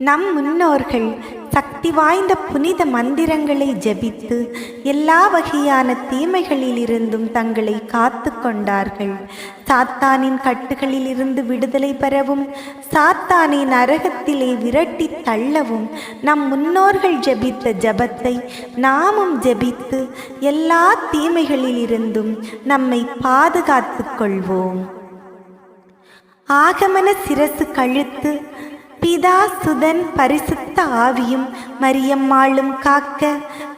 நம் முன்னோர்கள் சக்தி வாய்ந்த புனித மந்திரங்களை ஜபித்து எல்லா வகையான தீமைகளிலிருந்தும் தங்களை காத்து கொண்டார்கள். சாத்தானின் கட்டுகளிலிருந்து விடுதலை பெறவும் சாத்தானை நரகத்திலே விரட்டி தள்ளவும் நம் முன்னோர்கள் ஜபித்த ஜபத்தை நாமும் ஜபித்து எல்லா தீமைகளிலிருந்தும் நம்மை பாதுகாத்து கொள்வோம். ஆகமன சிரசு கழுத்து பிதா சுதன் பரிசுத்த ஆவியும் மரியம்மாளும் காக்க,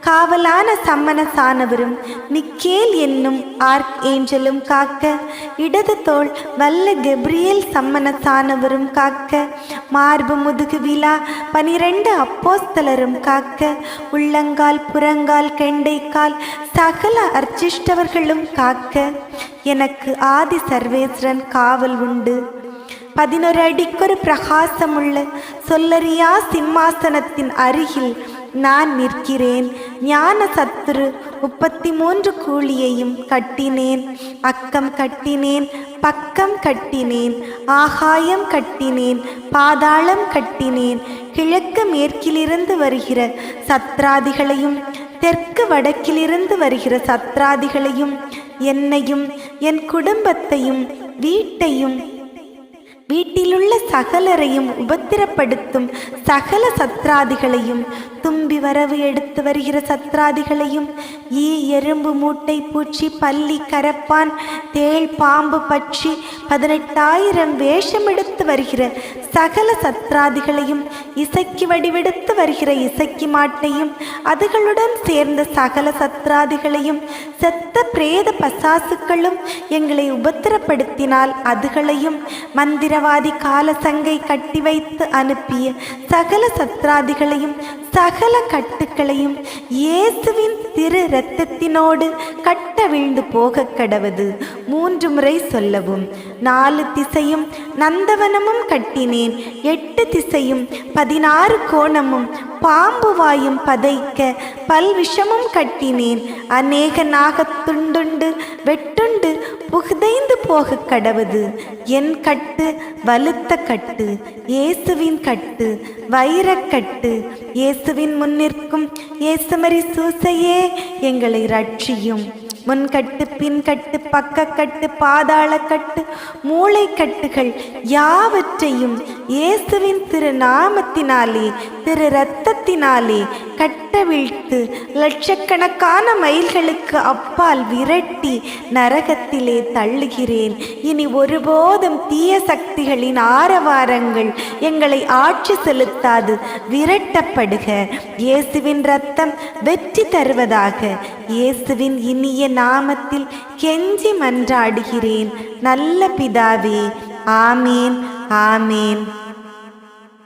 காவலான சம்மனசானவரும் மிக்கேல் என்னும் ஆர்க் ஏஞ்சலும் காக்க, இடது தோள் வல்ல கெப்ரியேல் சம்மனசானவரும் காக்க, மார்பு முதுகு விழா 12 அப்போஸ்தலரும் காக்க, உள்ளங்கால் புறங்கால் கெண்டைக்கால் சகல அர்ச்சிஷ்டவர்களும் காக்க, எனக்கு ஆதி சர்வேஸ்வரன் காவல் உண்டு. 11 அடிக்கொரு பிரகாசமுள்ள சொல்லறியா சிம்மாசனத்தின் அருகில் நான் நிற்கிறேன். ஞான சத்துரு 33 கூலியையும் கட்டினேன். அக்கம் கட்டினேன், பக்கம் கட்டினேன், ஆகாயம் கட்டினேன், பாதாளம் கட்டினேன். கிழக்கு மேற்கிலிருந்து வருகிற சத்ராதிகளையும் தெற்கு வடக்கிலிருந்து வருகிற சத்ராதிகளையும் என்னையும் என் குடும்பத்தையும் வீட்டையும் வீட்டிலுள்ள சகலரையும் உபத்திரப்படுத்தும் சகல சத்ராதிகளையும், தும்பி வரவு எடுத்து வருகிற சத்ராதிகளையும், ஈ எறும்பு மூட்டை பூச்சி பல்லி கரப்பான் தேள் பாம்பு பட்சி 18,000 வேஷம் எடுத்து வருகிற சகல சத்ராதிகளையும், இசைக்கு வடிவெடுத்து வருகிற இசைக்கு மாட்டையும் அதுகளுடன் சேர்ந்த சகல சத்ராதிகளையும், செத்த பிரேத பசாசுக்களும் எங்களை உபத்திரப்படுத்தினால் அதுகளையும், மந்திரவாதி காலசங்கை கட்டி வைத்து அனுப்பிய சகல சத்ராதிகளையும் சகல கட்டுக்களையும் இயேசுவின் திரு இரத்தத்தினோடு கட்டவிழ்ந்து போக கடவது. 3 முறை சொல்லவும். 4 திசையும் நந்தவனமும் கட்டினேன். 8 திசையும் 16 கோணமும் பாம்பு வாயும் பதைக்க பல்விஷமும் கட்டினேன். அநேக நாகத்துண்டுண்டு வெட்டுண்டு புகுதைந்து போக கடவது. என் கட்டு வலுத்த கட்டு, இயேசுவின் கட்டு, வைரக்கட்டு. இயேசுவின் முன்னிற்கும் இயேசுமரி சூசையே எங்களை ரட்சியும். முன்கட்டு பின்கட்டு பக்கக்கட்டு பாதாளக்கட்டு மூளைக்கட்டுகள் யாவற்றையும் இயேசுவின் திரு நாமத்தினாலே திரு இரத்தத்தினாலே கட்டவிழ்த்து லட்சக்கணக்கான மைல்களுக்கு அப்பால் விரட்டி நரகத்திலே தள்ளுகிறேன். இனி ஒருபோதும் தீய சக்திகளின் ஆரவாரங்கள் எங்களை ஆட்சி செலுத்தாது. விரட்டப்படுக. இயேசுவின் இரத்தம் வெற்றி தருவதாக. இயேசுவின் இனிய நாமத்தில் கெஞ்சி மன்றாடுகிறேன் நல்ல பிதாவே. ஆமேன், ஆமேன்.